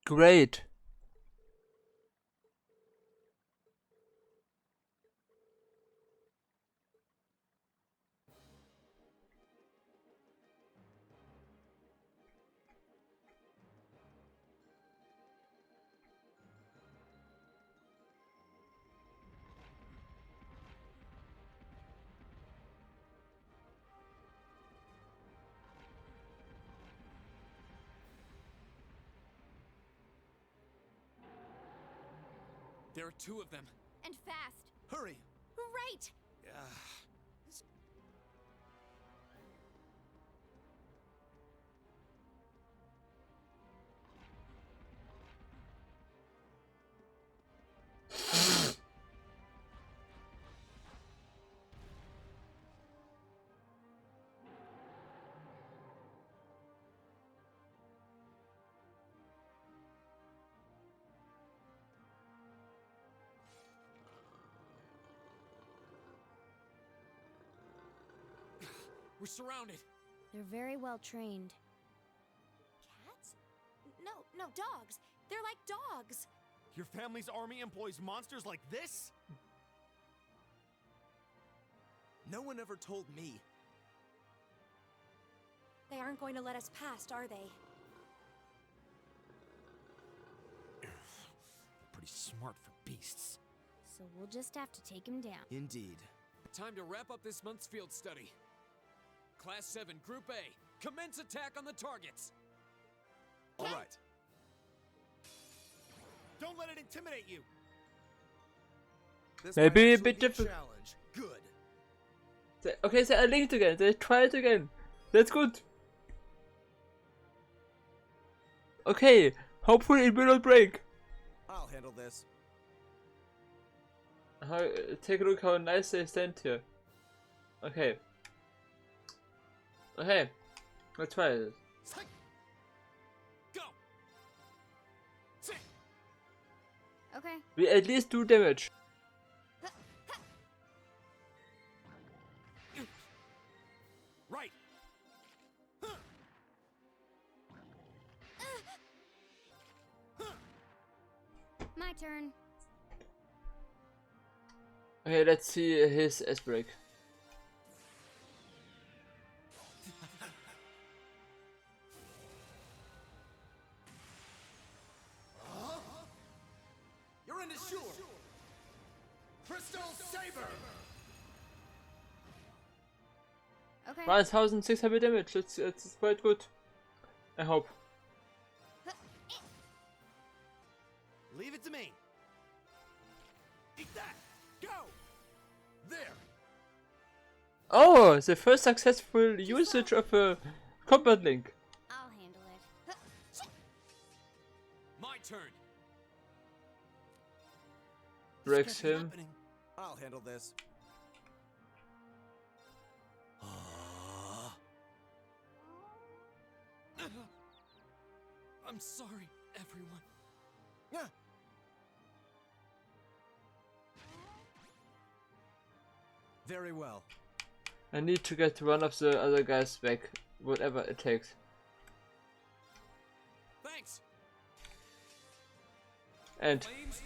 Great. There are two of them. And fast. Hurry! Right! We're surrounded. They're very well trained. Cats? No, dogs. They're like dogs. Your family's army employs monsters like this? No one ever told me. They aren't going to let us past, are they? They're pretty smart for beasts. So we'll just have to take him down. Indeed. Time to wrap up this month's field study. Class 7, Group A, commence attack on the targets. All right. Don't let it intimidate you. This Maybe might a actually bit be different. Challenge. Good. Okay, they are linked again. They try it again. That's good. Okay, hopefully it will not break. I'll handle this. Take a look how nice they stand here. Okay. Okay, let's try this. Go. Okay. We at least do damage. Right. My turn. Okay, let's see his S break. You're into sure. Crystal Saber. Okay. 1600 damage. It's quite good. I hope. Leave it to me. Eat that. Go. There. Oh, the first successful usage of a combat link. I'll handle it. My turn. Breaks This can't be him. happening. I'll handle this. I'm sorry, everyone. Yeah. Very well. I need to get one of the other guys back, whatever it takes. Thanks. And Flames.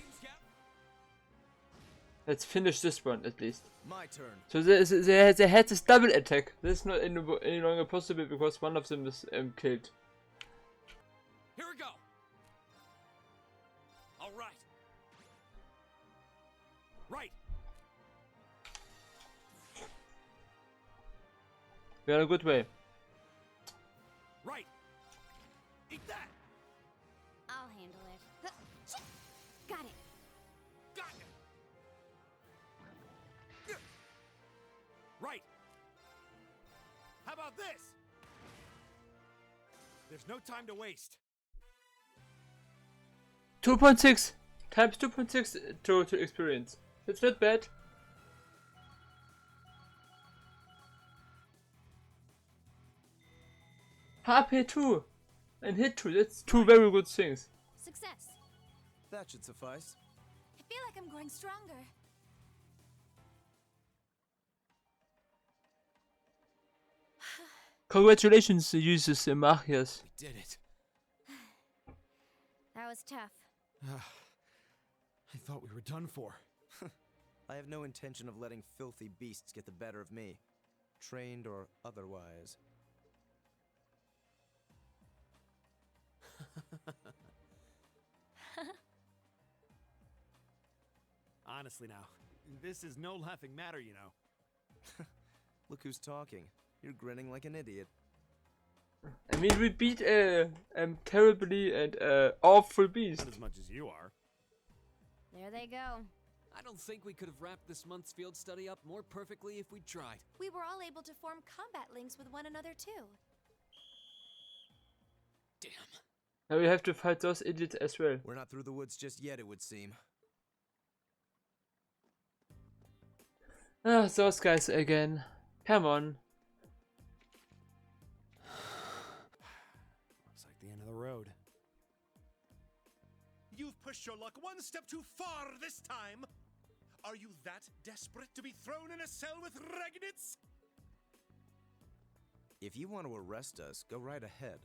let's finish this one at least. My turn. So they had this double attack. This is not any longer possible because one of them is killed. Here we go. All right. Right. We are in a good way. Right. Eat that. I'll handle it. Got it. Got it. Right. How about this? There's no time to waste. 2.6 times 2.6 total experience. That's not bad. HP 2 and hit 2. That's two very good things. Success. That should suffice. I feel like I'm growing stronger. Congratulations, users Marias. We did it. That That was tough. I thought we were done for. I have no intention of letting filthy beasts get the better of me, trained or otherwise. Honestly now, this is no laughing matter, you know. Look who's talking. You're grinning like an idiot. I mean, we beat terribly and awful beast. Not as much as you are. There they go. I don't think we could have wrapped this month's field study up more perfectly if we'd tried. We were all able to form combat links with one another too. Damn. Now we have to fight those idiots as well. We're not through the woods just yet, it would seem. Ah, those guys again. Come on. Looks like the end of the road. You've pushed your luck one step too far this time. Are you that desperate to be thrown in a cell with Ragnitz? If you want to arrest us, go right ahead.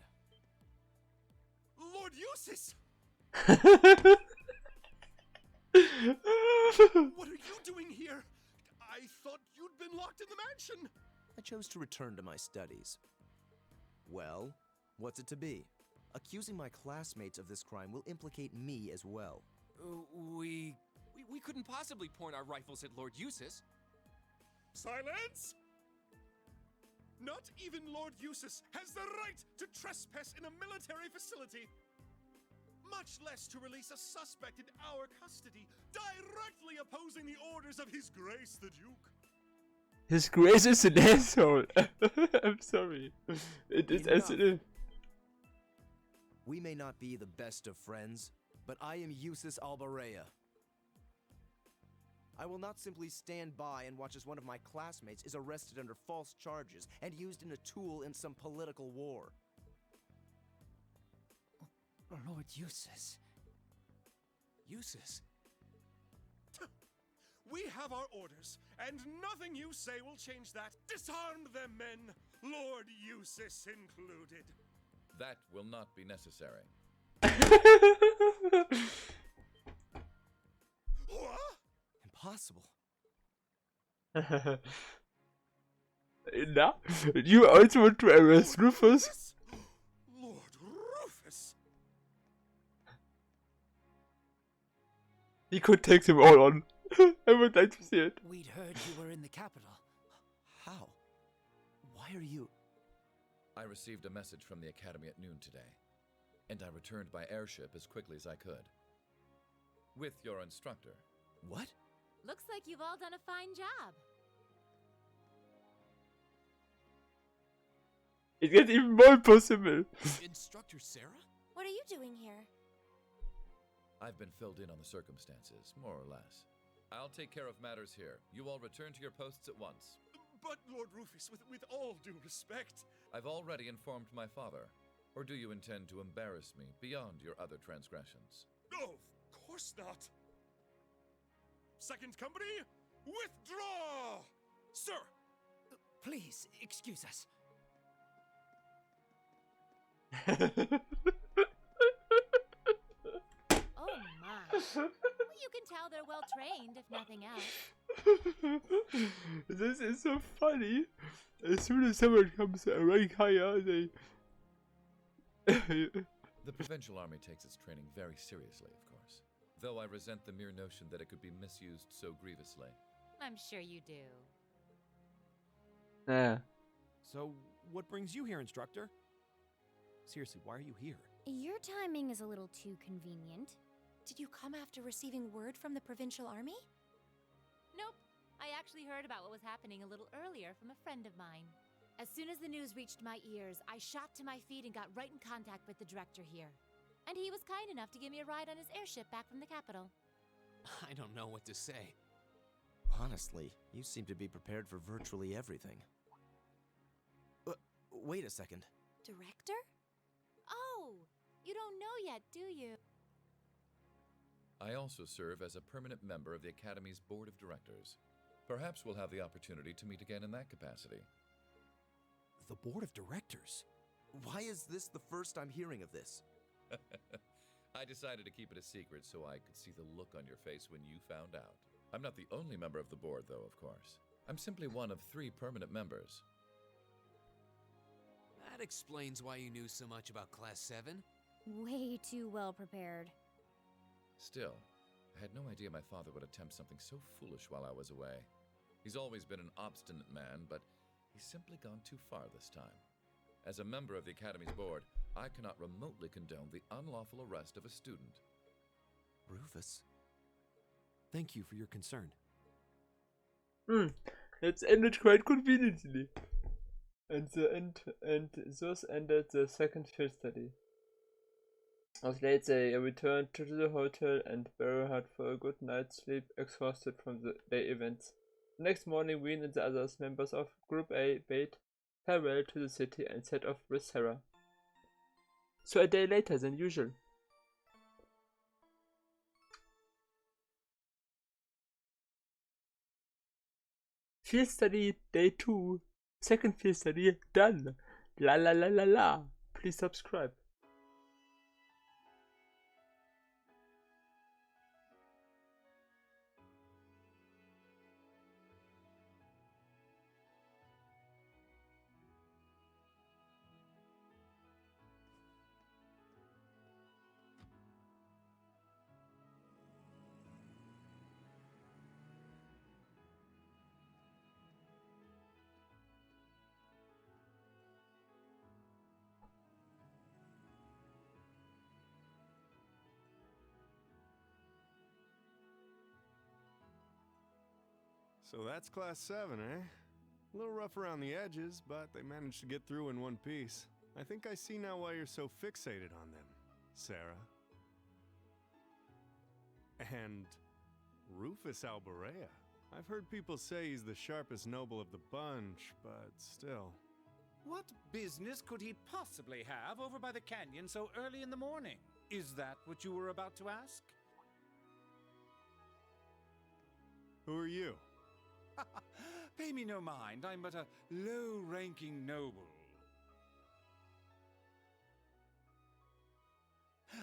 Lord Eustace! What are you doing here? I thought you'd been locked in the mansion. I chose to return to my studies. Well, what's it to be? Accusing my classmates of this crime will implicate me as well. We couldn't possibly point our rifles at Lord Eustace. Silence! Not even Lord Eustace has the right to trespass in a military facility. Much less to release a suspect in our custody, directly opposing the orders of His Grace the Duke. His Grace is an asshole. I'm sorry. It is as it is. We may not be the best of friends, but I am Eustace Albarea. I will not simply stand by and watch as one of my classmates is arrested under false charges and used in a tool in some political war. Lord Eustace. Eustace? We have our orders, and nothing you say will change that. Disarm them, men, Lord Eustace included. That will not be necessary. What? Impossible. Now, you also want to arrest Rufus? Lord Rufus? He could take them all on. I would like to see it. We'd heard you were in the capital. How? Why are you... I received a message from the Academy at noon today, and I returned by airship as quickly as I could. With your instructor. What? Looks like you've all done a fine job. It gets even more possible. Instructor Sarah? What are you doing here? I've been filled in on the circumstances, more or less. I'll take care of matters here. You all return to your posts at once. But, Lord Rufus, with all due respect... I've already informed my father. Or do you intend to embarrass me beyond your other transgressions? No, of course not. Second company, withdraw! Sir! Please, excuse us. Oh my. Well, you can tell they're well trained, if nothing else. This is so funny. As soon as someone comes a rank higher, they... The provincial army takes its training very seriously, of course. Though I resent the mere notion that it could be misused so grievously. I'm sure you do. Yeah. So, what brings you here, instructor? Seriously, why are you here? Your timing is a little too convenient. Did you come after receiving word from the provincial army? Nope. I actually heard about what was happening a little earlier from a friend of mine. As soon as the news reached my ears, I shot to my feet and got right in contact with the director here. And he was kind enough to give me a ride on his airship back from the capital. I don't know what to say. Honestly, you seem to be prepared for virtually everything. Wait a second. Director? Oh, you don't know yet, do you? I also serve as a permanent member of the Academy's Board of Directors. Perhaps we'll have the opportunity to meet again in that capacity. The board of directors? Why is this the first I'm hearing of this? I decided to keep it a secret so I could see the look on your face when you found out. I'm not the only member of the board, though, of course. I'm simply one of 3 permanent members. That explains why you knew so much about Class 7. Way too well prepared. Still, I had no idea my father would attempt something so foolish while I was away. He's always been an obstinate man, but he's simply gone too far this time. As a member of the Academy's board, I cannot remotely condone the unlawful arrest of a student. Rufus, thank you for your concern. It's ended quite conveniently. And thus ended the second field study. As late they returned to the hotel and Barrow had for a good night's sleep, exhausted from the day events. The next morning, Wien and the other members of Group A bade farewell to the city and set off with Sarah. So a day later than usual. Field study day 2. Second field study done. La la la la la. Please subscribe. So that's Class 7, eh? A little rough around the edges, but they managed to get through in one piece. I think I see now why you're so fixated on them, Sarah. And Rufus Alborea. I've heard people say he's the sharpest noble of the bunch, but still. What business could he possibly have over by the canyon so early in the morning? Is that what you were about to ask? Who are you? Pay me no mind, I'm but a low-ranking noble.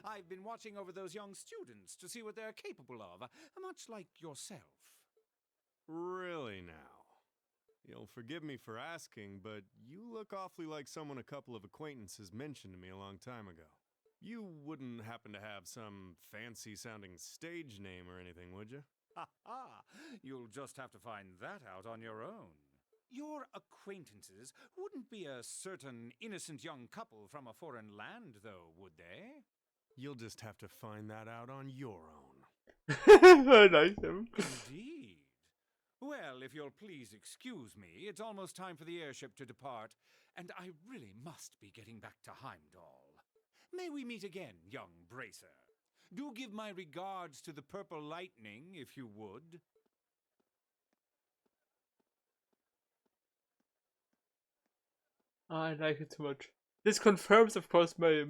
I've been watching over those young students to see what they're capable of, much like yourself. Really now? You'll forgive me for asking, but you look awfully like someone a couple of acquaintances mentioned to me a long time ago. You wouldn't happen to have some fancy-sounding stage name or anything, would you? Ha ha! You'll just have to find that out on your own. Your acquaintances wouldn't be a certain innocent young couple from a foreign land, though, would they? You'll just have to find that out on your own. I like him. Indeed. Well, if you'll please excuse me, it's almost time for the airship to depart, and I really must be getting back to Heimdall. May we meet again, young bracer. Do give my regards to the Purple Lightning, if you would. I like it too much. This confirms, of course, my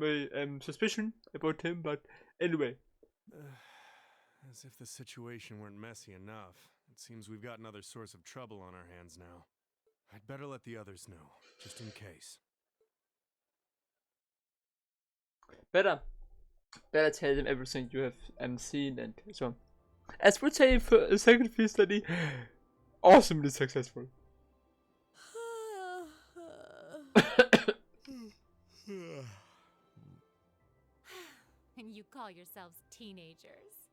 suspicion about him, but anyway. As if the situation weren't messy enough. It seems we've got another source of trouble on our hands now. I'd better let the others know, just in case. Better tell them everything you have seen and so on. As would say for a second field study, awesomely successful. And you call yourselves teenagers.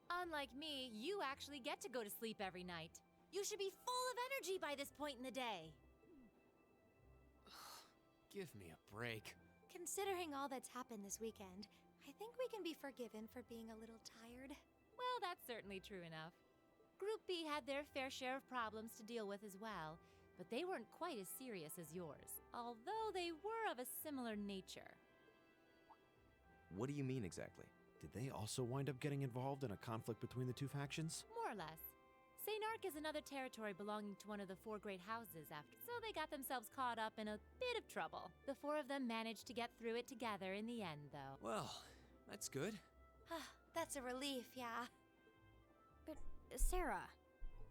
Unlike me, you actually get to go to sleep every night. You should be full of energy by this point in the day. Give me a break. Considering all that's happened this weekend, I think we can be forgiven for being a little tired. Well, that's certainly true enough. Group B had their fair share of problems to deal with as well, but they weren't quite as serious as yours, although they were of a similar nature. What do you mean exactly? Did they also wind up getting involved in a conflict between the two factions? More or less. St. Ark is another territory belonging to one of the 4 great houses after, so they got themselves caught up in a bit of trouble. The 4 of them managed to get through it together in the end, though. Well, that's good. That's a relief, yeah. But, Sarah,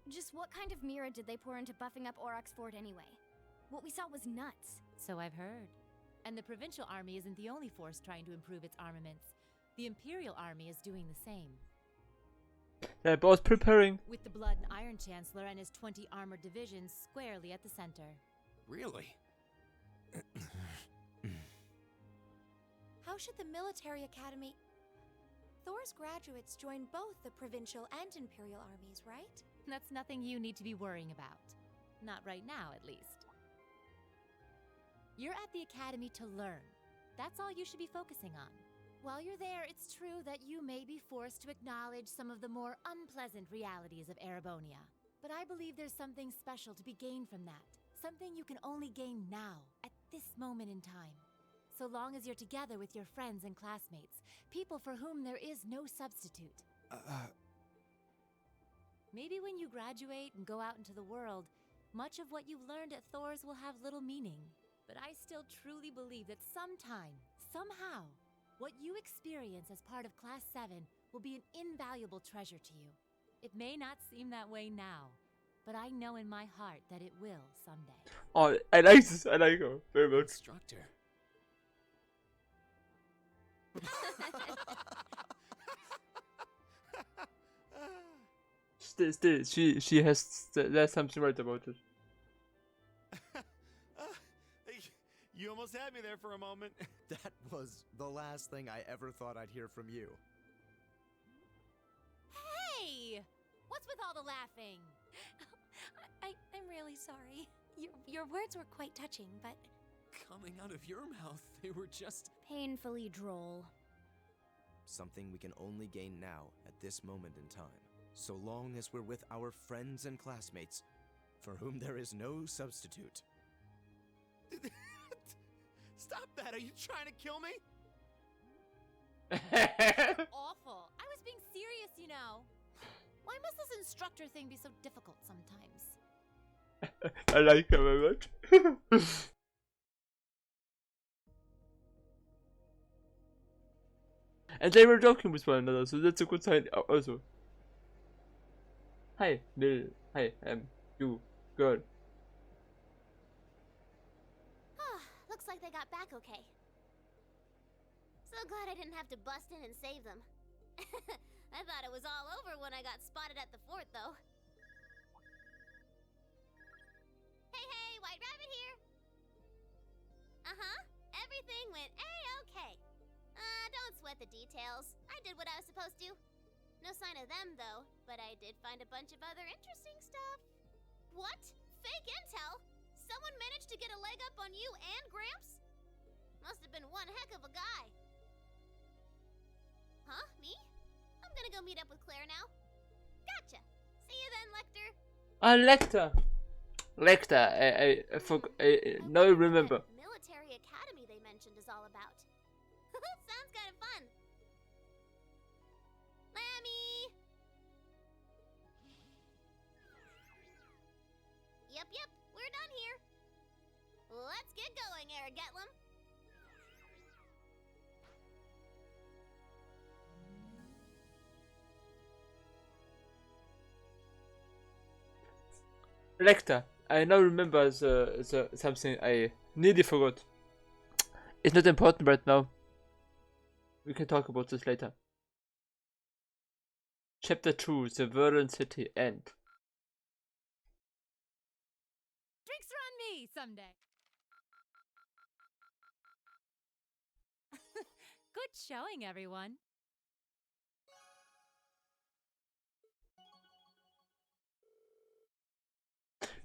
just what kind of mirror did they pour into buffing up Auroch's fort anyway? What we saw was nuts. So I've heard. And the provincial army isn't the only force trying to improve its armaments. The Imperial Army is doing the same. They're both preparing. With the Blood and Iron Chancellor and his 20 armored divisions squarely at the center. Really? How should the military academy... Thor's graduates join both the provincial and imperial armies, right? That's nothing you need to be worrying about. Not right now, at least. You're at the academy to learn. That's all you should be focusing on. While you're there, it's true that you may be forced to acknowledge some of the more unpleasant realities of Erebonia. But I believe there's something special to be gained from that. Something you can only gain now, at this moment in time. So long as you're together with your friends and classmates, people for whom there is no substitute. Maybe when you graduate and go out into the world, much of what you've learned at Thor's will have little meaning. But I still truly believe that sometime, somehow, what you experience as part of Class 7 will be an invaluable treasure to you. It may not seem that way now, but I know in my heart that it will someday. Oh, I like this. I like her very much. Instructor. Still, she has, there's something right about it. You almost had me there for a moment. That was the last thing I ever thought I'd hear from you. Hey! What's with all the laughing? I'm really sorry. Your words were quite touching, but... Coming out of your mouth, they were just... Painfully droll. Something we can only gain now at this moment in time. So long as we're with our friends and classmates, for whom there is no substitute. Stop that! Are you trying to kill me? Awful. I was being serious, you know. Why must this instructor thing be so difficult sometimes? I like her very much. And they were joking with one another, so that's a good sign also. Hi, Lil. Hi, you, girl. Looks like they got back okay. So glad I didn't have to bust in and save them. I thought it was all over when I got spotted at the fort, though. Hey, White Rabbit here. Everything went A-okay. Don't sweat the details. I did what I was supposed to. No sign of them, though, but I did find a bunch of other interesting stuff. What? Fake intel? Someone managed to get a leg up on you and Gramps? Must have been one heck of a guy. Huh? Me? I'm gonna go meet up with Claire now. Gotcha. See you then, Lecter. Lecter. Lecter. I now remember. The military academy they mentioned is all about. Sounds kind of fun. Lammy. Yep. We're done here. Let's get going, Aragetlum. Lecter. I now remember the something I nearly forgot. It's not important right now. We can talk about this later. Chapter 2, The Verdant City End. Drinks are on me someday. Good showing, everyone.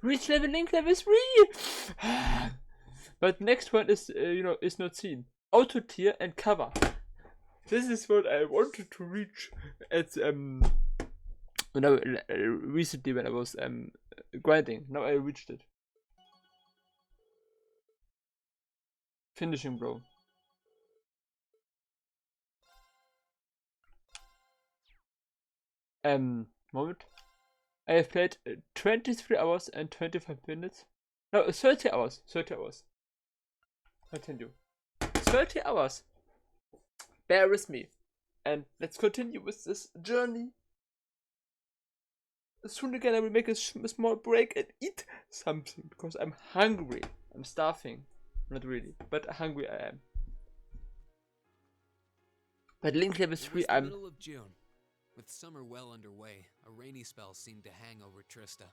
Reach level 3! But next one is, is not seen. Auto tier and cover. This is what I wanted to reach at, recently when I was, grinding. Now I reached it. Finishing, bro. Moment. I have played 23 hours and 25 minutes. No, 30 hours. 30 hours. Continue. 30 hours. Bear with me. And let's continue with this journey. Soon again I will make a small break and eat something. Because I'm hungry. I'm starving. Not really. But hungry I am. But Link level It 3, was the I'm... middle of June. With summer well underway, a rainy spell seemed to hang over Trista.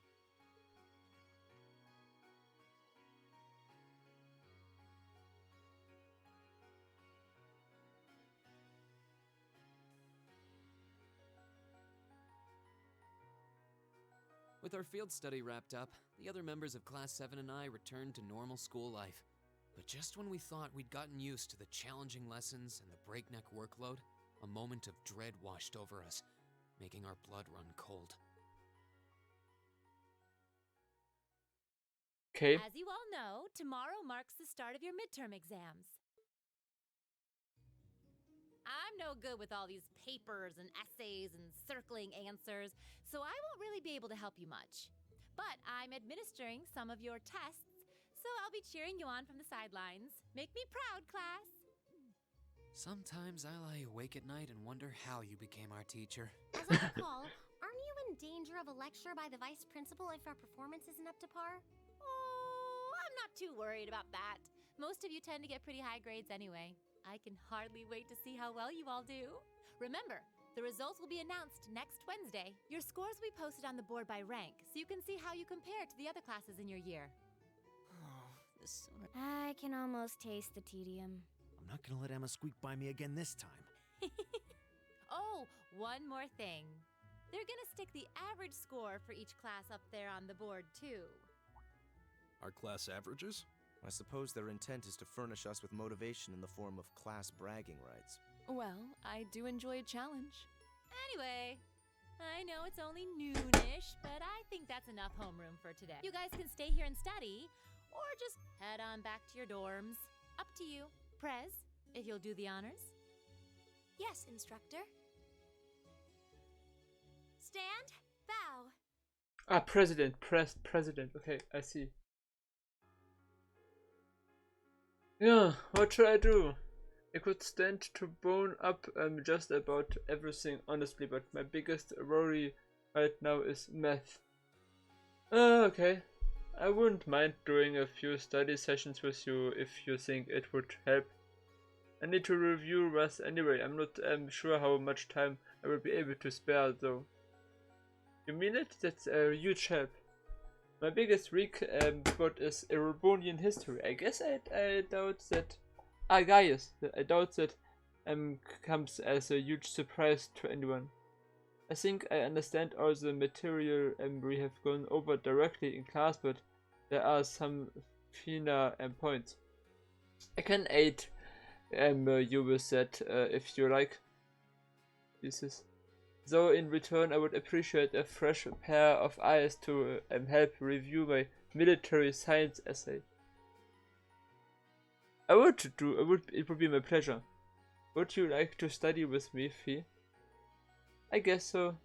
With our field study wrapped up, the other members of Class 7 and I returned to normal school life. But just when we thought we'd gotten used to the challenging lessons and the breakneck workload, a moment of dread washed over us, making our blood run cold. Okay. As you all know, tomorrow marks the start of your midterm exams. I'm no good with all these papers and essays and circling answers, so I won't really be able to help you much. But I'm administering some of your tests, so I'll be cheering you on from the sidelines. Make me proud, class! Sometimes I lie awake at night and wonder how you became our teacher. As I recall, aren't you in danger of a lecture by the vice principal if our performance isn't up to par? Oh, I'm not too worried about that. Most of you tend to get pretty high grades anyway. I can hardly wait to see how well you all do. Remember, the results will be announced next Wednesday. Your scores will be posted on the board by rank, so you can see how you compare to the other classes in your year. Oh, this sooner. I can almost taste the tedium. I'm not gonna let Emma squeak by me again this time. Oh, one more thing. They're gonna stick the average score for each class up there on the board, too. Our class averages? I suppose their intent is to furnish us with motivation in the form of class bragging rights. Well, I do enjoy a challenge. Anyway, I know it's only noonish, but I think that's enough homeroom for today. You guys can stay here and study, or just head on back to your dorms. Up to you. Prez, if you'll do the honors. Yes, instructor. Stand, bow. Ah, president. President. Okay, I see. Yeah, what should I do? I could stand to bone up just about everything, honestly, but my biggest worry right now is math. Okay. I wouldn't mind doing a few study sessions with you if you think it would help. I need to review Russ anyway. I'm not sure how much time I will be able to spare though. You mean it? That's a huge help. My biggest weak spot is Erebonian history. I guess I doubt that. Gaius. I doubt that comes as a huge surprise to anyone. I think I understand all the material we have gone over directly in class, but there are some finer points. I can aid you with that if you like. So in return I would appreciate a fresh pair of eyes to help review my military science essay. It would be my pleasure. Would you like to study with me, Fee? I guess so.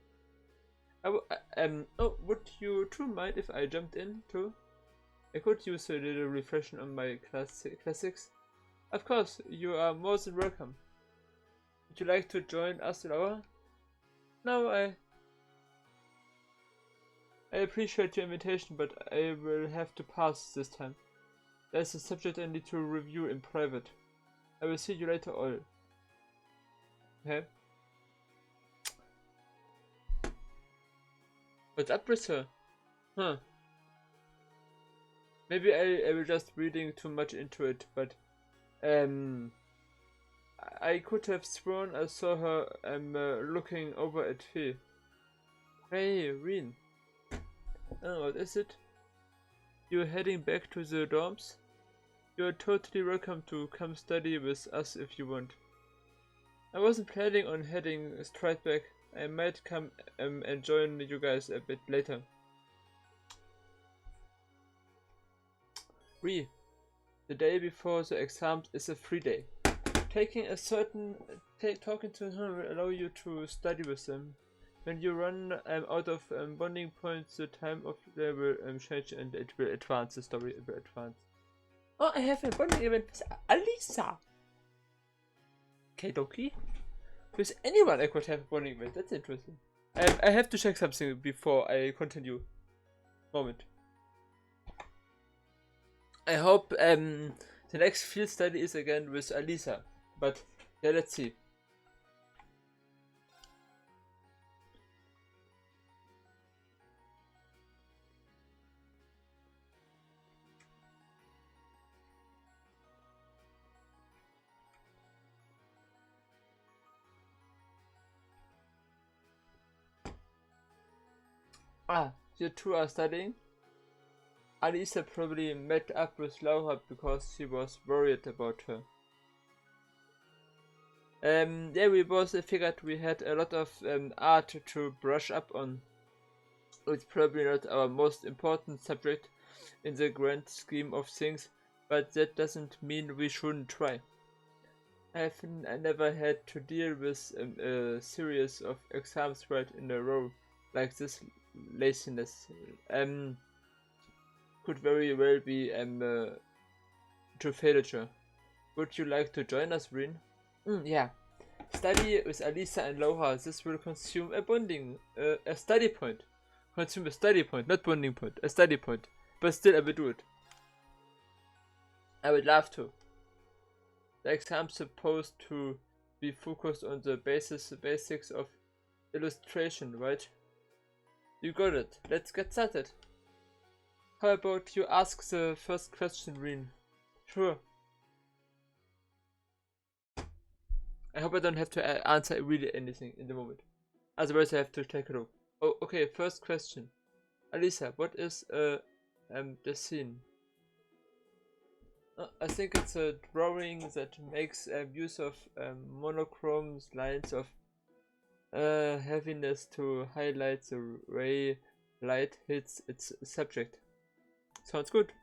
Would you two mind if I jumped in too? I could use a little refreshing on my classics. Of course, you are more than welcome. Would you like to join us, Laura? No, I appreciate your invitation, but I will have to pass this time. There's a subject I need to review in private. I will see you later all. Okay. What's up with her? Huh. Maybe I was just reading too much into it, but I could have sworn I saw her looking over at Fee. Hey, Reen. Oh, what is it? You're heading back to the dorms? You're totally welcome to come study with us if you want. I wasn't planning on heading straight back. I might come and join you guys a bit later. Ree, the day before the exams is a free day. Talking to her will allow you to study with them. When you run out of bonding points, the time of day will change and it will advance. The story will advance. Oh, I have a bonding event with Alisa. Okay, dokie. With anyone I could have a bonding event. That's interesting. I have to check something before I continue. Moment. I hope the next field study is again with Alisa. But yeah, let's see. Ah, you two are studying? Alisa probably met up with Laura because she was worried about her. Yeah, we both figured we had a lot of art to brush up on. It's probably not our most important subject in the grand scheme of things, but that doesn't mean we shouldn't try. I never had to deal with a series of exams right in a row like this. Laziness could very well be to failure. Would you like to join us, Rin? Yeah. Study with Alisa and Laura. This will consume a bonding, a study point. Consume a study point, not bonding point, a study point. But still, I will do it. I would love to. The exam's supposed to be focused on the basics of illustration, right? You got it. Let's get started. How about you ask the first question, Rin? Sure. I hope I don't have to answer really anything in the moment. Otherwise I have to take a look. Oh, okay, first question. Alisa, what is the scene? I think it's a drawing that makes use of monochromes, lines of heaviness to highlight the way light hits its subject. Sounds good.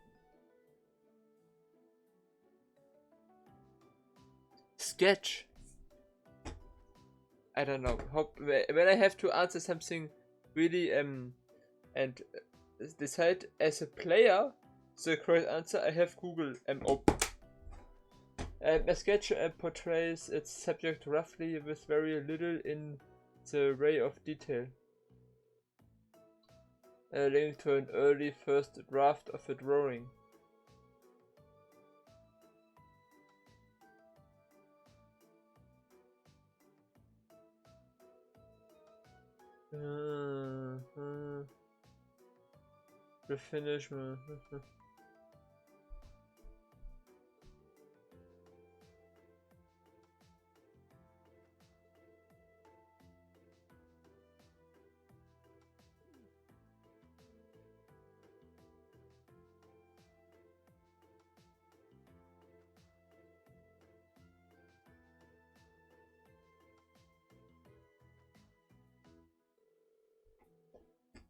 Sketch. I don't know. When I have to answer something really and decide as a player the correct answer, I have Google open. A sketch portrays its subject roughly with very little in the way of detail. A link to an early first draft of a drawing. The finish.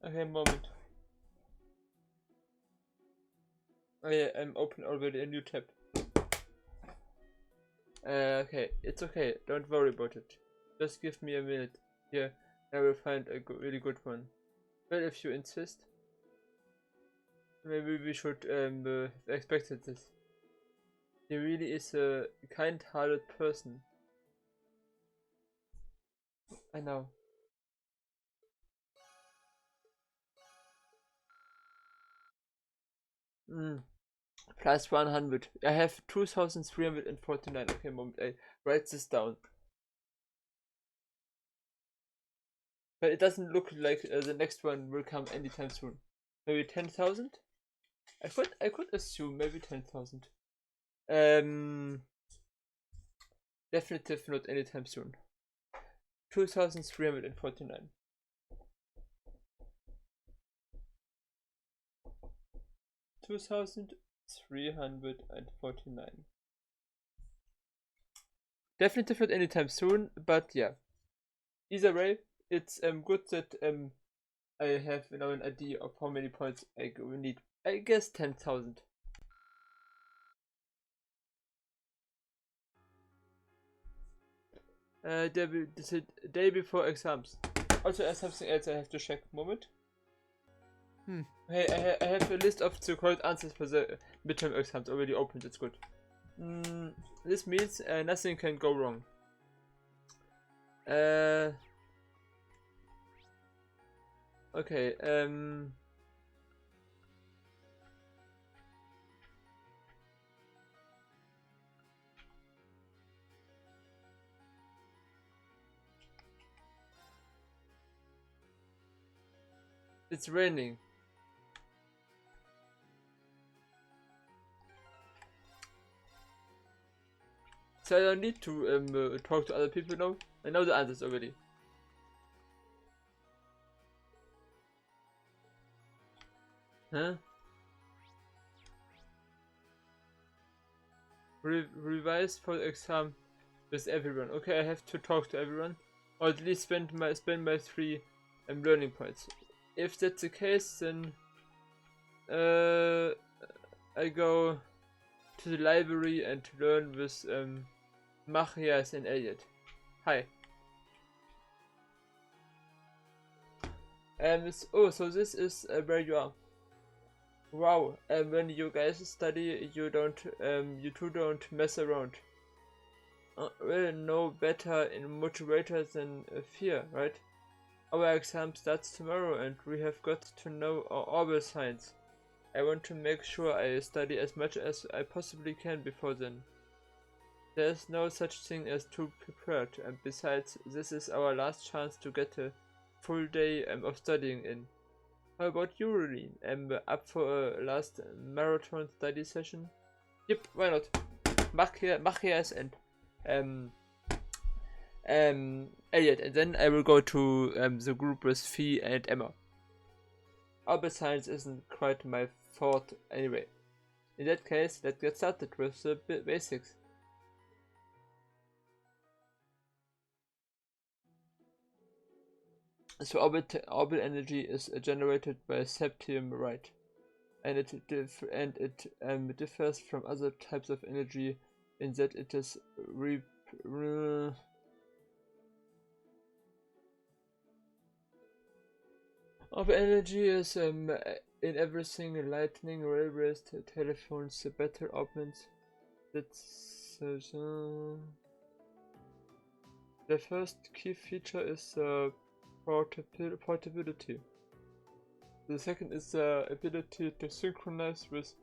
Okay, moment. Oh yeah, I'm open already a new tab. Okay, it's okay. Don't worry about it. Just give me a minute. Here, I will find a really good one. Well, if you insist. Maybe we should have expected this. He really is a kind-hearted person. I know. Plus 100. I have 2349. Okay, moment. I write this down. But it doesn't look like the next one will come anytime soon. Maybe 10,000? I could assume maybe 10,000. Definitive not anytime soon. 2349. $2,349. Definitely not anytime soon, but yeah. Either way, it's good that I have now an idea of how many points I will need. I guess 10,000. The day before exams. Also, I have something else I have to check. Moment. Hey, I have a list of the correct answers for the midterm exams already opened. It's good. This means nothing can go wrong. Okay. It's raining. So I don't need to talk to other people now. I know the answers already. Huh? Revise for the exam with everyone. Okay, I have to talk to everyone, or at least spend my 3 learning points. If that's the case, then I go to the library and learn with Machias and Elliot. Hi. So this is where you are. Wow. When you guys study, you two don't mess around. Well, no better in motivator than fear, right? Our exam starts tomorrow, and we have got to know our orbital science. I want to make sure I study as much as I possibly can before then. There's no such thing as too prepared, and besides, this is our last chance to get a full day of studying in. How about you, really? Up for a last marathon study session? Yep, why not? Machias and Elliot, and then I will go to the group with Fee and Emma. Orbital science isn't quite my fault anyway. In that case, let's get started with the basics. So orbital energy is generated by septium, right? And it differs from other types of energy in that it is orbital energy is in everything: lightning, railways, telephones, battle openings. That's the first key feature is portability. The second is the ability to synchronize with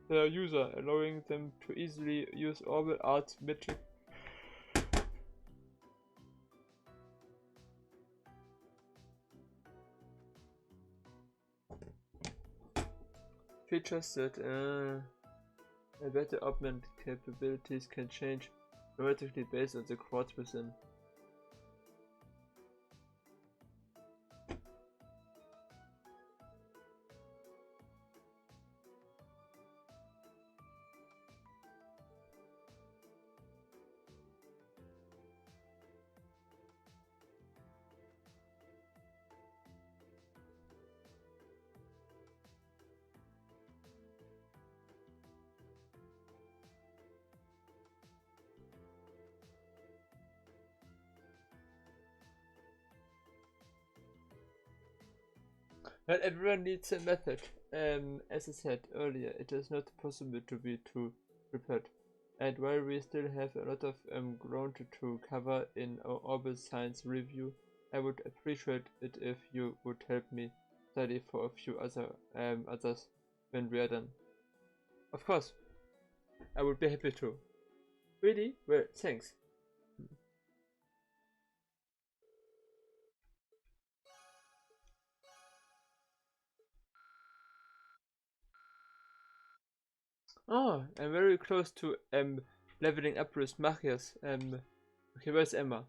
the user, allowing them to easily use orbital arts magic. Features that better augment capabilities can change dramatically based on the quartz within. Not everyone needs a method. As I said earlier, it is not possible to be too prepared. And while we still have a lot of ground to cover in our orbital science review, I would appreciate it if you would help me study for a few others when we are done. Of course, I would be happy to. Really? Well, thanks. Oh, I'm very close to leveling up with Machias. Okay, where's Emma?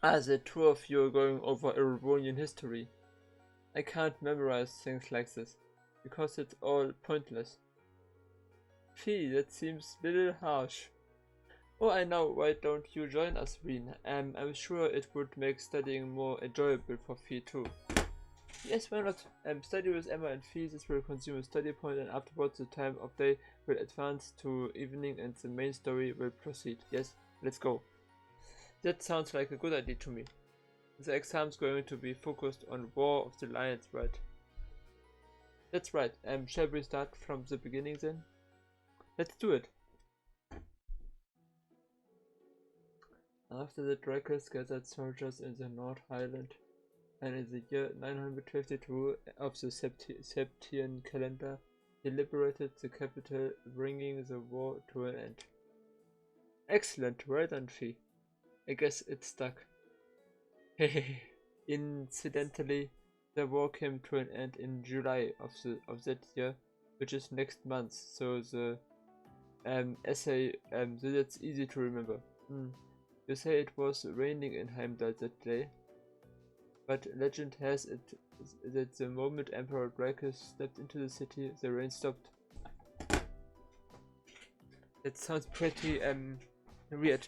Ah, the two of you are going over Iranian history. I can't memorize things like this, because it's all pointless. Fee, that seems a little harsh. Oh, I know, why don't you join us, Reen? I'm sure it would make studying more enjoyable for Fee too. Yes, why not? Study with Emma and Fee, this will consume a study point, and afterwards the time of day will advance to evening and the main story will proceed. Yes, let's go. That sounds like a good idea to me. The exam's going to be focused on War of the Lions, right? That's right. Shall we start from the beginning then? Let's do it. After the Dracos gathered soldiers in the North Highland, and in the year 952 of the Septian calendar, he liberated the capital, bringing the war to an end. Excellent, well done, Fee. I guess it stuck. Incidentally, The war came to an end in July of that year, which is next month. So the essay, so that's easy to remember. You say it was raining in Heimdall that day, but legend has it that the moment Emperor Dracus stepped into the city, the rain stopped. That sounds pretty weird.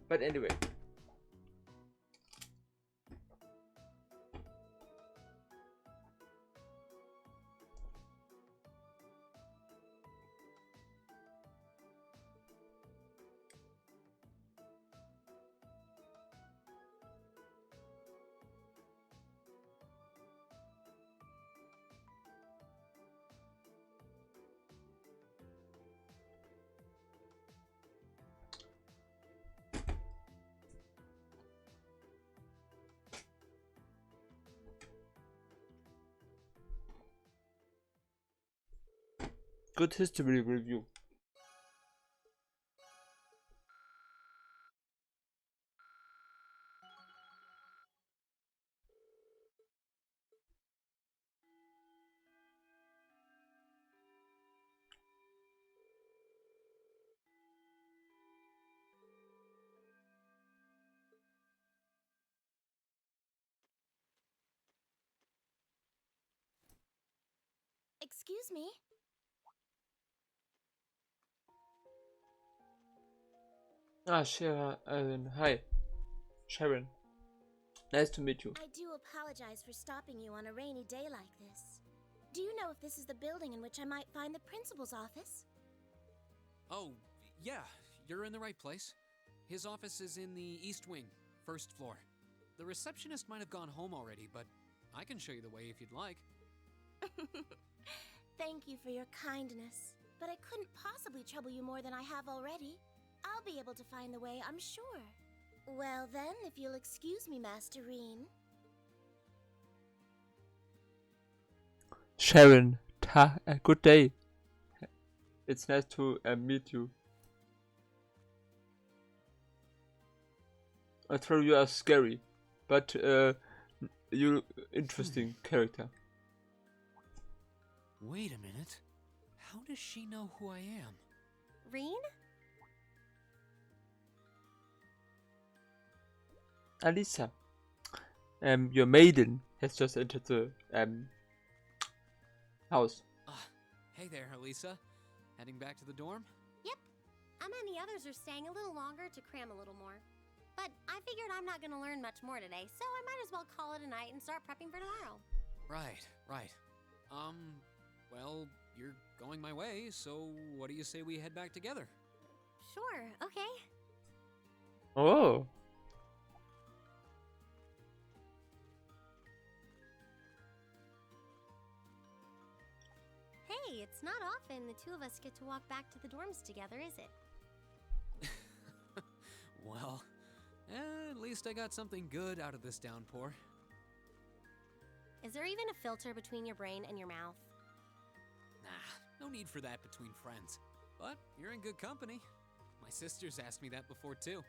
But anyway. Good history review. Excuse me? Sharon. Hi. Sharon. Nice to meet you. I do apologize for stopping you on a rainy day like this. Do you know if this is the building in which I might find the principal's office? Oh, yeah, you're in the right place. His office is in the East Wing, first floor. The receptionist might have gone home already, but I can show you the way if you'd like. Thank you for your kindness, but I couldn't possibly trouble you more than I have already. I'll be able to find the way, I'm sure. Well then, if you'll excuse me, Master Reen. Sharon, good day. It's nice to meet you. I thought you are scary, but you interesting character. Wait a minute. How does she know who I am? Reen? Alisa, your maiden has just entered the house. Hey there, Elisa. Heading back to the dorm? Yep. Emma and the others are staying a little longer to cram a little more. But I figured I'm not gonna learn much more today, so I might as well call it a night and start prepping for tomorrow. Right. Well, you're going my way, so what do you say we head back together? Sure, okay. Oh. Hey, it's not often the two of us get to walk back to the dorms together, is it? Well, at least I got something good out of this downpour. Is there even a filter between your brain and your mouth? Nah, no need for that between friends. But you're in good company. My sister's asked me that before too.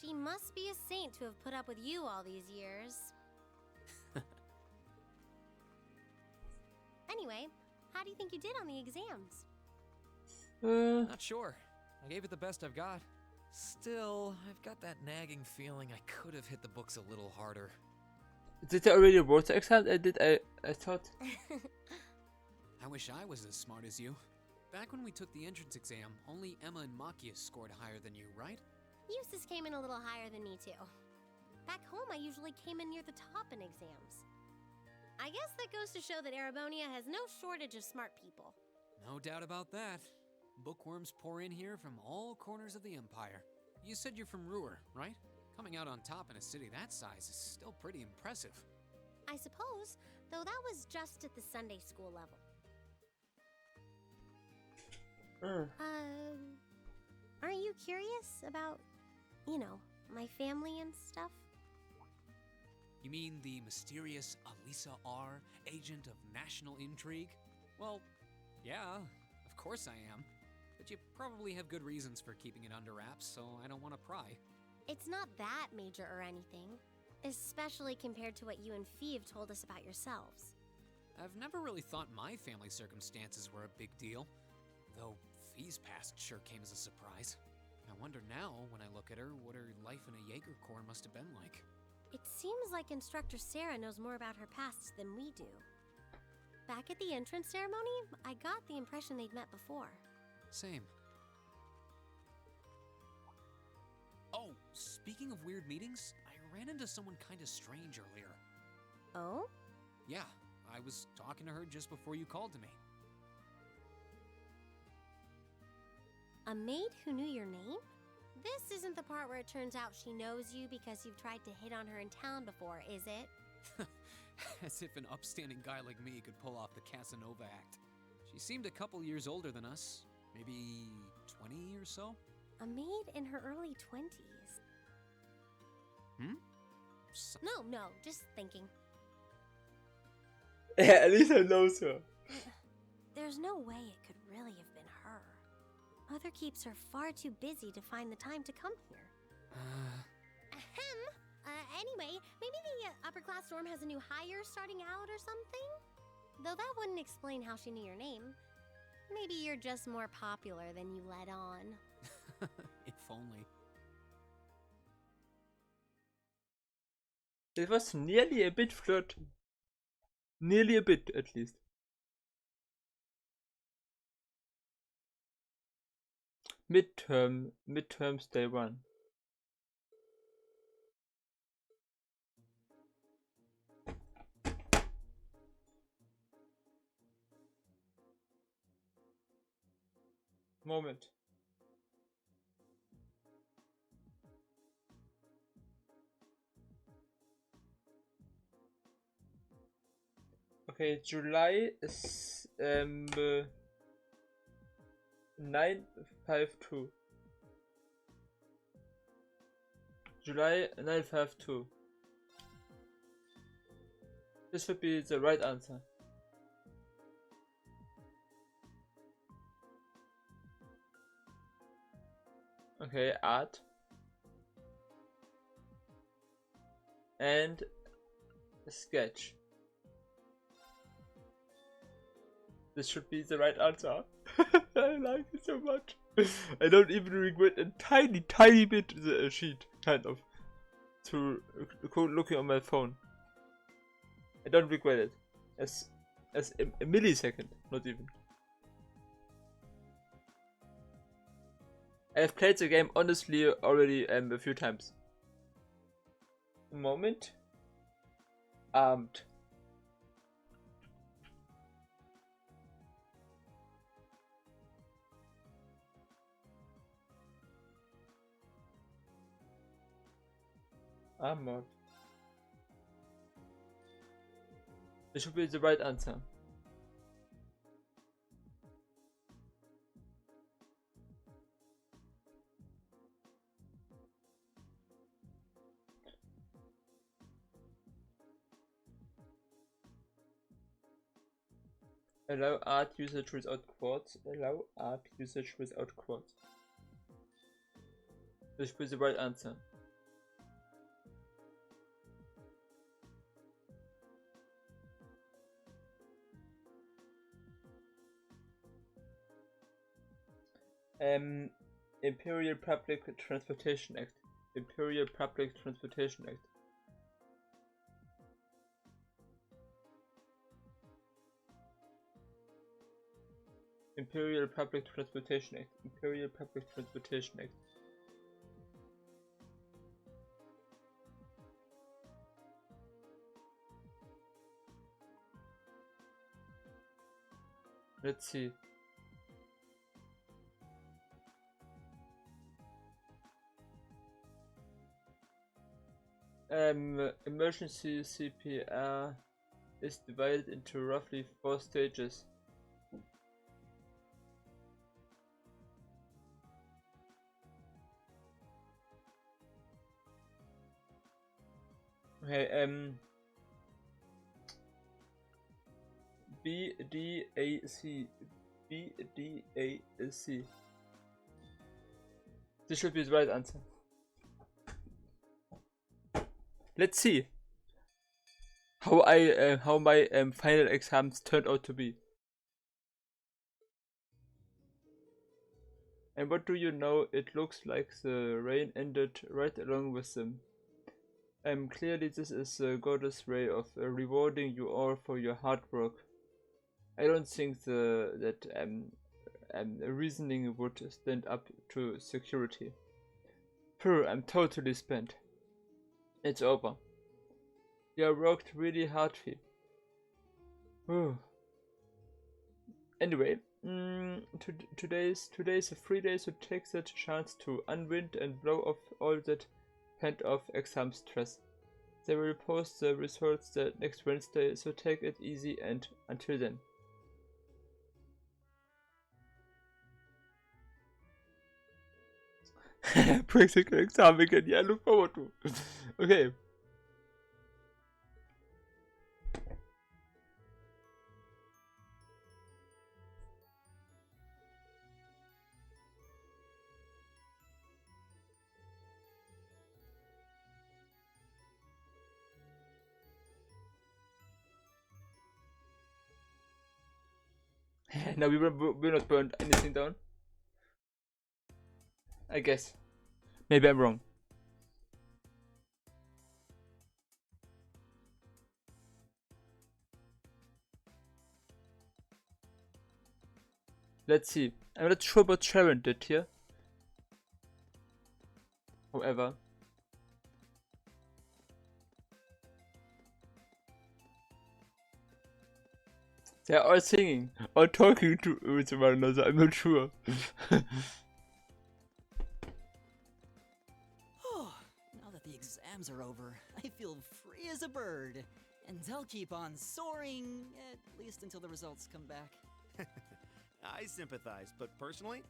She must be a saint to have put up with you all these years. Anyway, how do you think you did on the exams? Not sure. I gave it the best I've got. Still, I've got that nagging feeling I could have hit the books a little harder. Did I already wrote the exam? I thought. I wish I was as smart as you. Back when we took the entrance exam, only Emma and Machias scored higher than you, right? Eustace came in a little higher than me too. Back home, I usually came in near the top in exams. I guess that goes to show that Erebonia has no shortage of smart people. No doubt about that. Bookworms pour in here from all corners of the Empire. You said you're from Ruhr, right? Coming out on top in a city that size is still pretty impressive. I suppose, though that was just at the Sunday school level. Aren't you curious about, you know, my family and stuff? You mean the mysterious Alisa R., agent of national intrigue? Well, yeah, of course I am. But you probably have good reasons for keeping it under wraps, so I don't want to pry. It's not that major or anything. Especially compared to what you and Fee have told us about yourselves. I've never really thought my family circumstances were a big deal, though Fee's past sure came as a surprise. I wonder now, when I look at her, what her life in a Jaeger Corps must have been like. It seems like Instructor Sarah knows more about her past than we do. Back at the entrance ceremony, I got the impression they'd met before. Same. Oh, speaking of weird meetings, I ran into someone kinda strange earlier. Oh? Yeah, I was talking to her just before you called to me. A maid who knew your name? This isn't the part where it turns out she knows you because you've tried to hit on her in town before, is it? As if an upstanding guy like me could pull off the Casanova act. She seemed a couple years older than us, maybe 20 or so. A maid in her early 20s. No, just thinking. At least I know so. There's no way it could really have been her. Mother keeps her far too busy to find the time to come here. Ahem. Anyway, maybe the upper class dorm has a new hire starting out or something? Though that wouldn't explain how she knew your name. Maybe you're just more popular than you let on. If only. It was nearly a bit flirty. Nearly a bit, at least. Midterms day 1. Moment. Okay, July is 952. July 952. This would be the right answer. Okay, art. And sketch. This should be the right answer. I like it so much. I don't even regret a tiny bit the sheet, kind of, to looking on my phone. I don't regret it. As a millisecond, not even. I have played the game honestly already a few times. A moment. Armed. Armored. This should be the right answer. Allow art usage without quotes. Allow art usage without quotes. This should be the right answer. Imperial Public Transportation Act. Imperial Public Transportation Act. Imperial Public Transportation Act. Imperial Public Transportation Act. Let's see. Emergency CPR is divided into roughly 4 stages. Okay, BDAC. BDAC. This should be the right answer. let's see how my final exams turned out to be. And what do you know? It looks like the rain ended right along with them. Clearly this is a goddess way of rewarding you all for your hard work. I don't think that reasoning would stand up to security. Phew, I'm totally spent. It's over. You have worked really hard, Fee. Anyway, today's a free day, so take that chance to unwind and blow off all that pent-off exam stress. They will post the results next Wednesday, so take it easy and until then. Practical exam again, yeah, look forward to. Okay. Now we will not burn anything down. I guess. Maybe I'm wrong. Let's see. I'm not sure what Sharon did here. However. They're all singing or talking with one another, I'm not sure. Oh, now that the exams are over, I feel free as a bird. And I'll keep on soaring, at least until the results come back. I sympathize, but personally,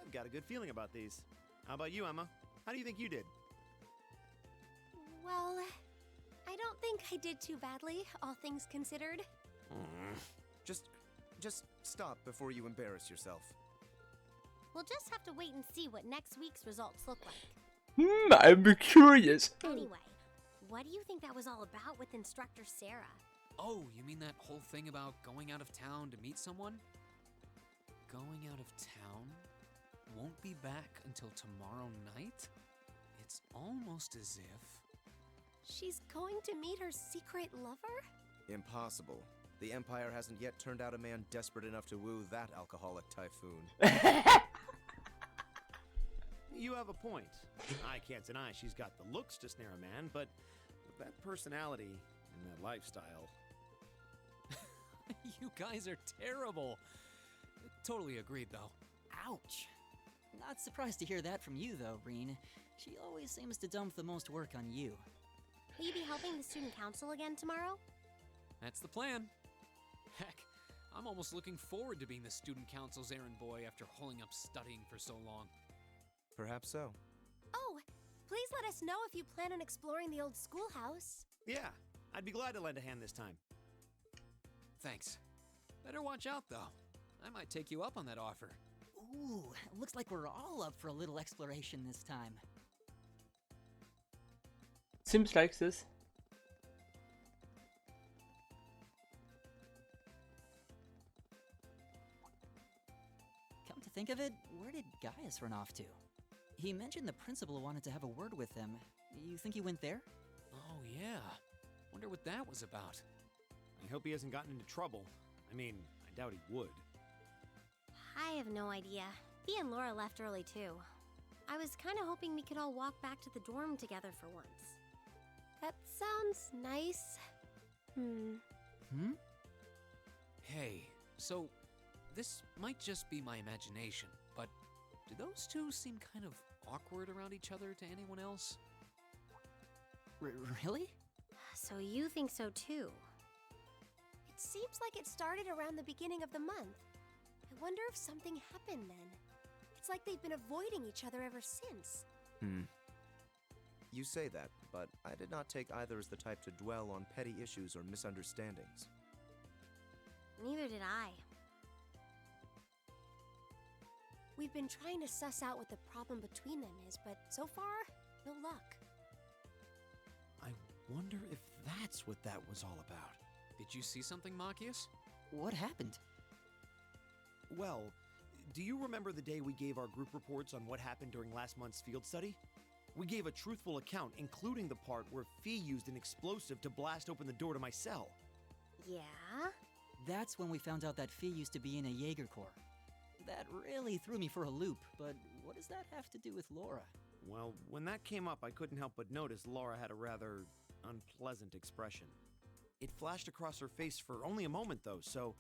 I've got a good feeling about these. How about you, Emma? How do you think you did? Well, I don't think I did too badly, all things considered. Just stop before you embarrass yourself. We'll just have to wait and see what next week's results look like. I'm curious. Anyway, what do you think that was all about with Instructor Sarah? Oh, you mean that whole thing about going out of town to meet someone? Going out of town? Won't be back until tomorrow night? It's almost as if... She's going to meet her secret lover? Impossible. The Empire hasn't yet turned out a man desperate enough to woo that alcoholic typhoon. You have a point. I can't deny she's got the looks to snare a man, but that personality and that lifestyle... You guys are terrible. Totally agreed, though. Ouch. Not surprised to hear that from you, though, Reen. She always seems to dump the most work on you. Will you be helping the student council again tomorrow? That's the plan. Heck, I'm almost looking forward to being the student council's errand boy after holding up studying for so long. Perhaps so. Oh, please let us know if you plan on exploring the old schoolhouse. Yeah, I'd be glad to lend a hand this time. Thanks. Better watch out, though. I might take you up on that offer. Ooh, looks like we're all up for a little exploration this time. Seems like this. Come to think of it, where did Gaius run off to? He mentioned the principal wanted to have a word with him. You think he went there? Oh, yeah. Wonder what that was about. I hope he hasn't gotten into trouble. I mean, I doubt he would. I have no idea. Fee and Laura left early too. I was kind of hoping we could all walk back to the dorm together for once. That sounds nice. Hey, so this might just be my imagination, but do those two seem kind of awkward around each other to anyone else? Really? So you think so too? It seems like it started around the beginning of the month. I wonder if something happened then. It's like they've been avoiding each other ever since. You say that, but I did not take either as the type to dwell on petty issues or misunderstandings. Neither did I. We've been trying to suss out what the problem between them is, but so far, no luck. I Wonder if that's what that was all about. Did you see something, Machias? What happened? Well, do you remember the day we gave our group reports on what happened during last month's field study? We gave a truthful account, including the part where Fee used an explosive to blast open the door to my cell. Yeah? That's when we found out that Fee used to be in a Jaeger Corps. That really threw me for a loop, but what does that have to do with Laura? Well, when that came up, I couldn't help but notice Laura had a rather unpleasant expression. It flashed across her face for only a moment, though, so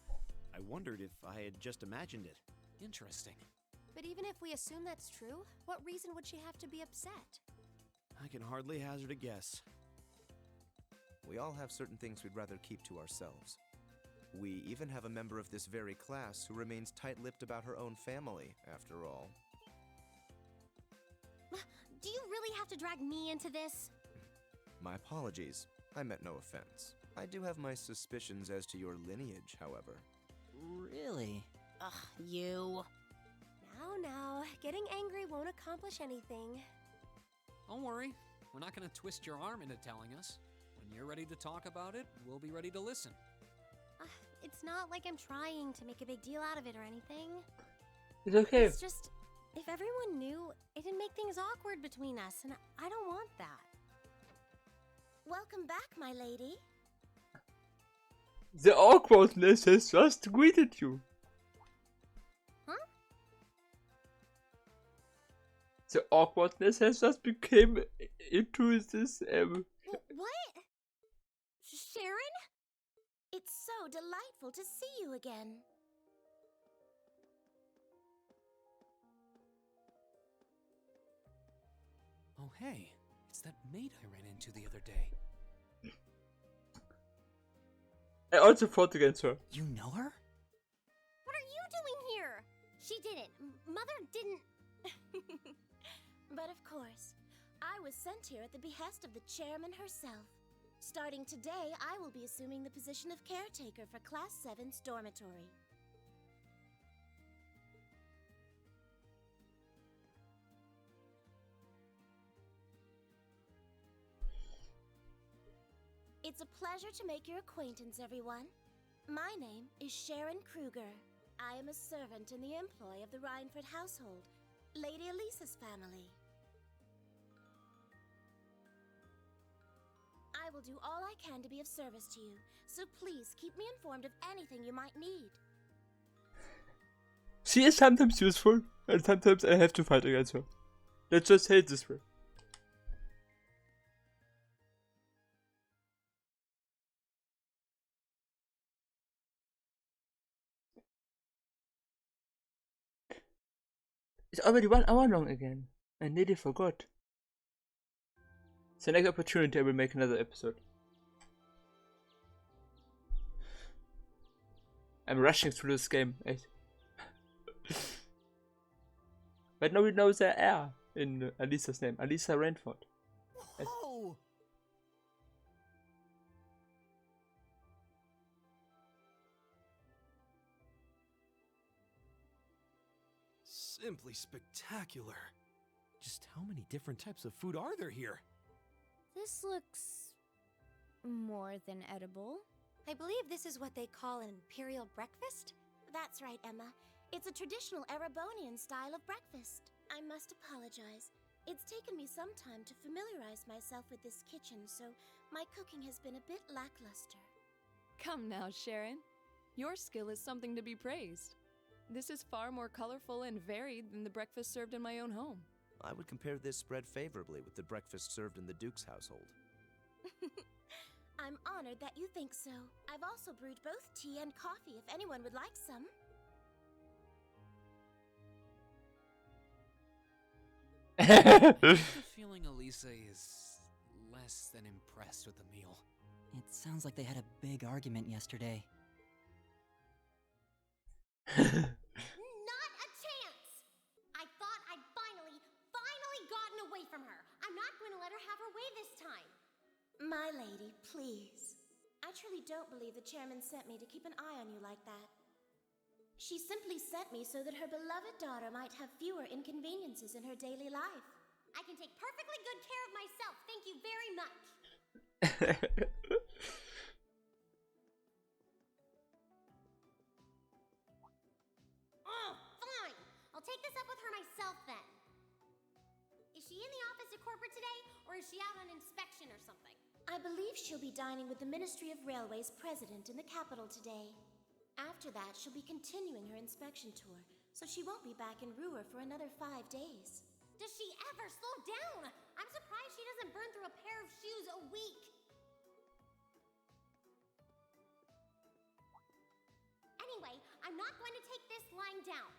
I wondered if I had just imagined it. Interesting. But even if we assume that's true, what reason would she have to be upset? I can hardly hazard a guess. We all have certain things we'd rather keep to ourselves. We even have a member of this very class who remains tight-lipped about her own family, after all. Do you really have to drag me into this? My apologies. I meant no offense. I do have my suspicions as to your lineage, however. Really? Ugh, you. Now, getting angry won't accomplish anything. Don't worry. We're not going to twist your arm into telling us. When you're ready to talk about it, we'll be ready to listen. It's not like I'm trying to make a big deal out of it or anything. It's okay. It's just, if everyone knew, it'd make things awkward between us, and I don't want that. Welcome back, my lady. The awkwardness has just greeted you. Huh? The awkwardness has just become into this What? Sharon? It's so delightful to see you again. Oh, hey. It's that maid I ran into the other day. I also fought against her. You know her? What are you doing here? She didn't. Mother didn't. But of course, I was sent here at the behest of the chairman herself. Starting today, I will be assuming the position of caretaker for Class 7's dormitory. It's a pleasure to make your acquaintance, everyone. My name is Sharon Kruger. I am a servant in the employ of the Rhineford household, Lady Elisa's family. I will do all I can to be of service to you, so please keep me informed of anything you might need. She is sometimes useful, and sometimes I have to fight against her. Let's just say it this way. It's already 1 hour long again. I nearly forgot. The next opportunity I will make another episode. I'm rushing through this game. But nobody knows their heir in Alisa's name. Alisa Rainford. Whoa! Simply spectacular. Just how many different types of food are there here? This looks more than edible. I believe this is what they call an imperial breakfast? That's right, Emma. It's a traditional Erebonian style of breakfast. I must apologize. It's taken me some time to familiarize myself with this kitchen, so my cooking has been a bit lackluster. Come now, Sharon. Your skill is something to be praised. This is far more colorful and varied than the breakfast served in my own home. I would compare this spread favorably with the breakfast served in the Duke's household. I'm honored that you think so. I've also brewed both tea and coffee if anyone would like some. I have a feeling Elisa is less than impressed with the meal. It sounds like they had a big argument yesterday. Not a chance! I thought I'd finally gotten away from her. I'm not going to let her have her way this time. My lady, please. I truly don't believe the chairman sent me to keep an eye on you like that. She simply sent me so that her beloved daughter might have fewer inconveniences in her daily life. I can take perfectly good care of myself, thank you very much. Oh, fine. I'll take this up with her myself then. Is she in the office at corporate today, or is she out on inspection or something? I believe she'll be dining with the Ministry of Railways president in the capital today. After that, she'll be continuing her inspection tour, so she won't be back in Ruhr for another 5 days. Does she ever slow down? I'm surprised she doesn't burn through a pair of shoes a week. Anyway, I'm not going to take this lying down.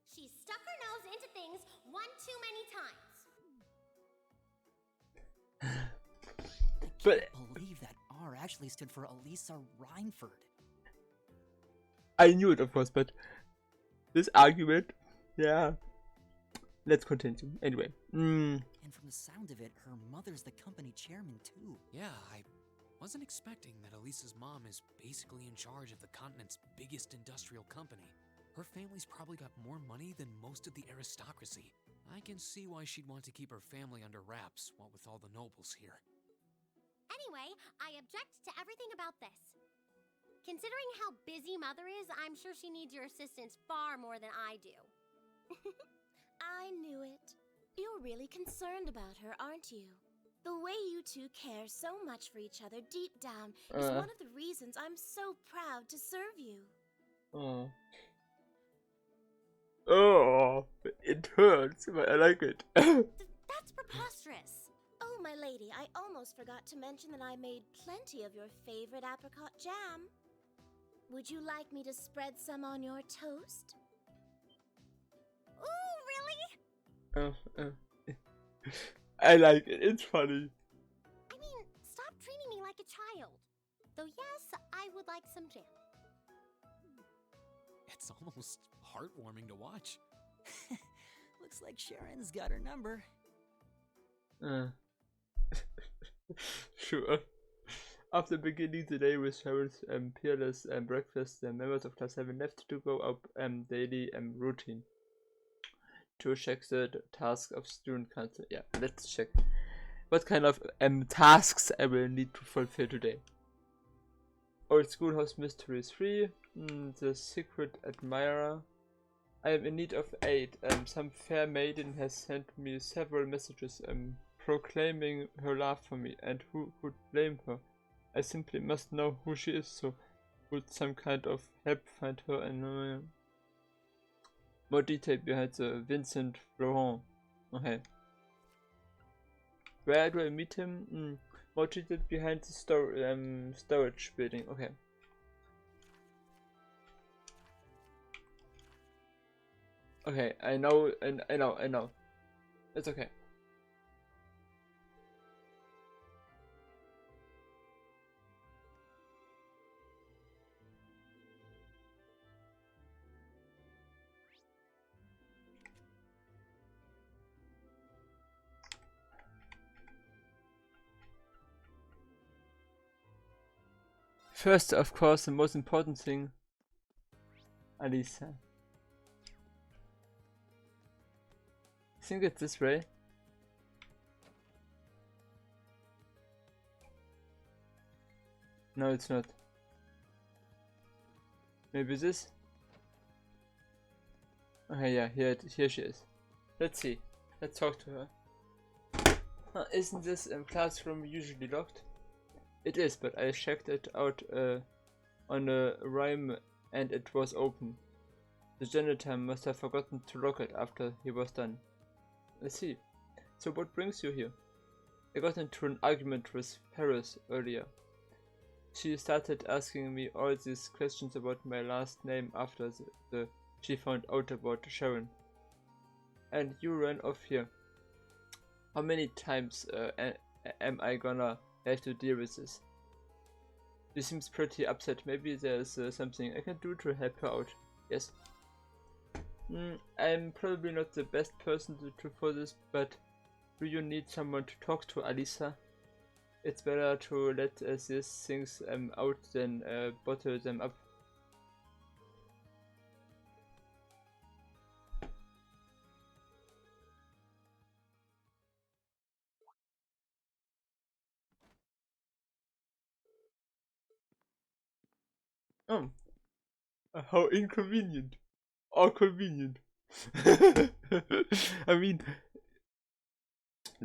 She's stuck her nose into things one too many times. I can't believe that R actually stood for Elisa Reinford. I knew it, of course, but this argument, yeah. Let's continue. Anyway. And from the sound of it, her mother's the company chairman, too. Yeah, I wasn't expecting that Elisa's mom is basically in charge of the continent's biggest industrial company. Her family's probably got more money than most of the aristocracy. I can see why she'd want to keep her family under wraps, what with all the nobles here. Anyway, I object to everything about this. Considering how busy Mother is, I'm sure she needs your assistance far more than I do. I knew it. You're really concerned about her, aren't you? The way you two care so much for each other deep down is one of the reasons I'm so proud to serve you. Oh, it hurts, but I like it. That's preposterous. Oh, my lady, I almost forgot to mention that I made plenty of your favorite apricot jam. Would you like me to spread some on your toast? Ooh, really? I like it. It's funny. I mean, stop treating me like a child. Though yes, I would like some jam. It's almost heartwarming to watch. Looks like Sharon's got her number. Sure. After beginning the day with Sharon's peerless breakfast, the members of Class 7 left to go up daily routine to check the task of student council. Yeah, let's check what kind of tasks I will need to fulfill today. Old Schoolhouse Mystery 3, The Secret Admirer. I am in need of aid. Some fair maiden has sent me several messages proclaiming her love for me, and who could blame her? I simply must know who she is, so would some kind of help find her and more detail behind the Vincent Florent. Okay. Where do I meet him? More detail behind the storage building. Okay. Okay, I know. It's okay. First, of course, the most important thing, Alisa. I think it's this way. No, it's not. Maybe this? Okay, yeah, here she is. Let's see. Let's talk to her. Isn't this classroom usually locked? It is, but I checked it out on a rhyme and it was open. The janitor must have forgotten to lock it after he was done. I see. So what brings you here? I got into an argument with Paris earlier. She started asking me all these questions about my last name after she found out about Sharon. And you ran off here. How many times am I gonna have to deal with this? She seems pretty upset. Maybe there's something I can do to help her out. Yes. I'm probably not the best person for this, but do you need someone to talk to, Alisa? It's better to let these things out than bottle them up. Oh, how inconvenient. Or convenient. I mean,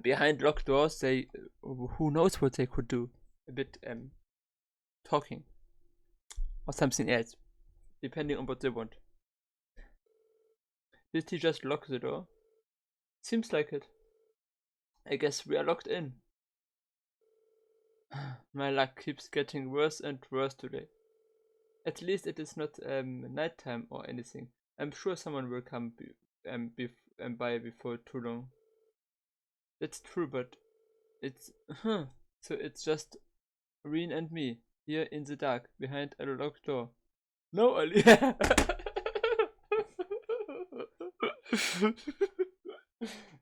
behind locked doors, they, who knows what they could do? A bit talking or something else, depending on what they want. Did he just lock the door? Seems like it. I guess we are locked in. My luck keeps getting worse and worse today. At least it is not nighttime or anything. I'm sure someone will come by before too long. That's true, but it's so it's just Reen and me here in the dark behind a locked door. No, Ali.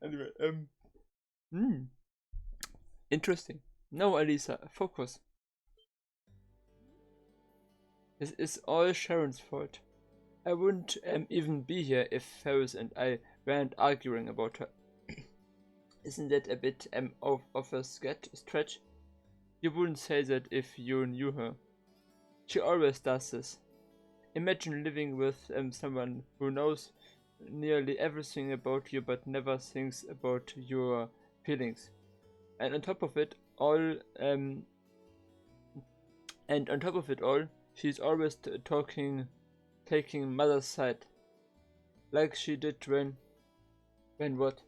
Anyway, interesting. No, Alisa, focus. This is all Sharon's fault. I wouldn't even be here if Ferris and I weren't arguing about her. Isn't that a bit of a stretch? You wouldn't say that if you knew her. She always does this. Imagine living with someone who knows nearly everything about you but never thinks about your feelings. And on top of it all, she's always taking mother's side, like she did when what?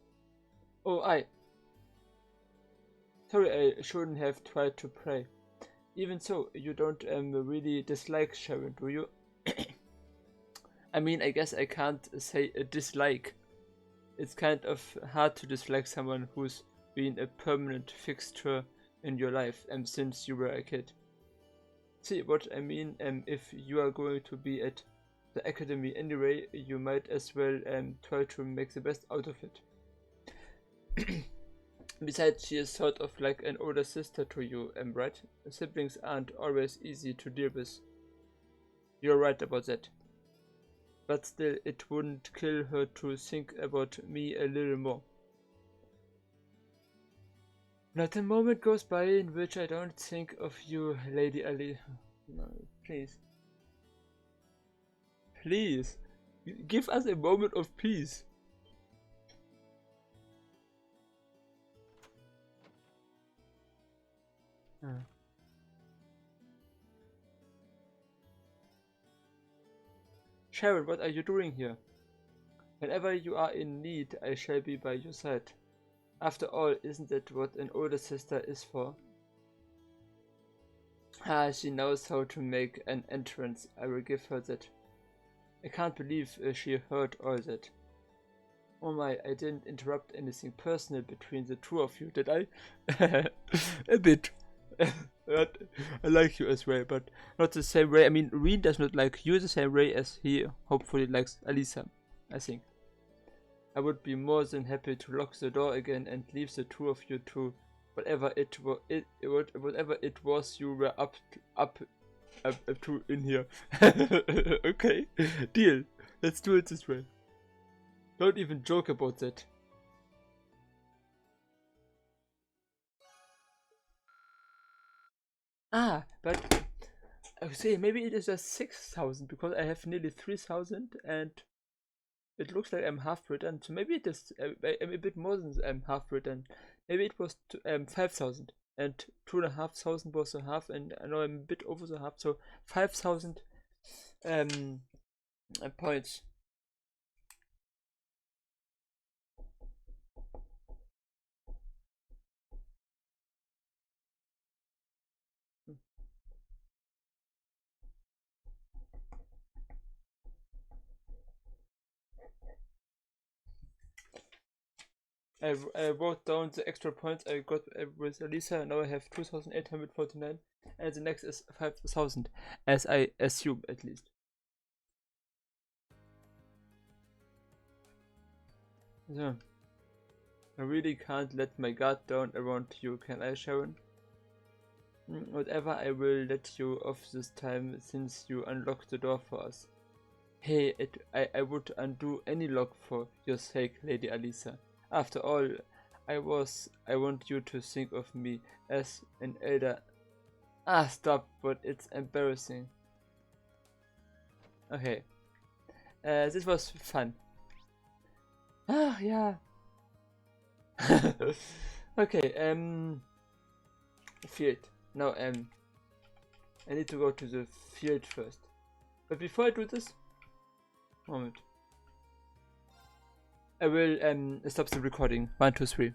Oh, sorry, I shouldn't have tried to pray. Even so, you don't really dislike Sharon, do you? I mean, I guess I can't say a dislike. It's kind of hard to dislike someone who's been a permanent fixture in your life since you were a kid. See what I mean? If you are going to be at the academy anyway, you might as well try to make the best out of it. Besides, she is sort of like an older sister to you, right? Siblings aren't always easy to deal with. You're right about that. But still, it wouldn't kill her to think about me a little more. Not a moment goes by in which I don't think of you, Lady Ali. No, please. Please. Give us a moment of peace. Sharon, what are you doing here? Whenever you are in need, I shall be by your side. After all, isn't that what an older sister is for? Ah, she knows how to make an entrance. I will give her that. I can't believe she heard all that. Oh my, I didn't interrupt anything personal between the two of you, did I? A bit. But I like you as well, but not the same way. I mean, Reen does not like you the same way as he hopefully likes Alisa, I think. I would be more than happy to lock the door again and leave the two of you to whatever it was you were up to in here. Okay, deal. Let's do it this way. Don't even joke about that. Ah, but I would say maybe it is just 6,000 because I have nearly 3,000 and it looks like I'm half written. So maybe it is I'm a bit more than half written. Maybe it was 5,000 and 2,500 was a half, and I know I'm a bit over the half, so 5,000 points. I wrote down the extra points I got with Alisa. Now I have 2,849, and the next is 5,000, as I assume at least. So, I really can't let my guard down around you, can I, Sharon? Whatever, I will let you off this time since you unlocked the door for us. Hey, I would undo any lock for your sake, Lady Alisa. After all, I want you to think of me as an elder. Ah, stop, but it's embarrassing. Okay. This was fun. Ah, yeah. Okay, field. Now, I need to go to the field first. But before I do this, moment. I will, stop the recording. 1, 2, 3.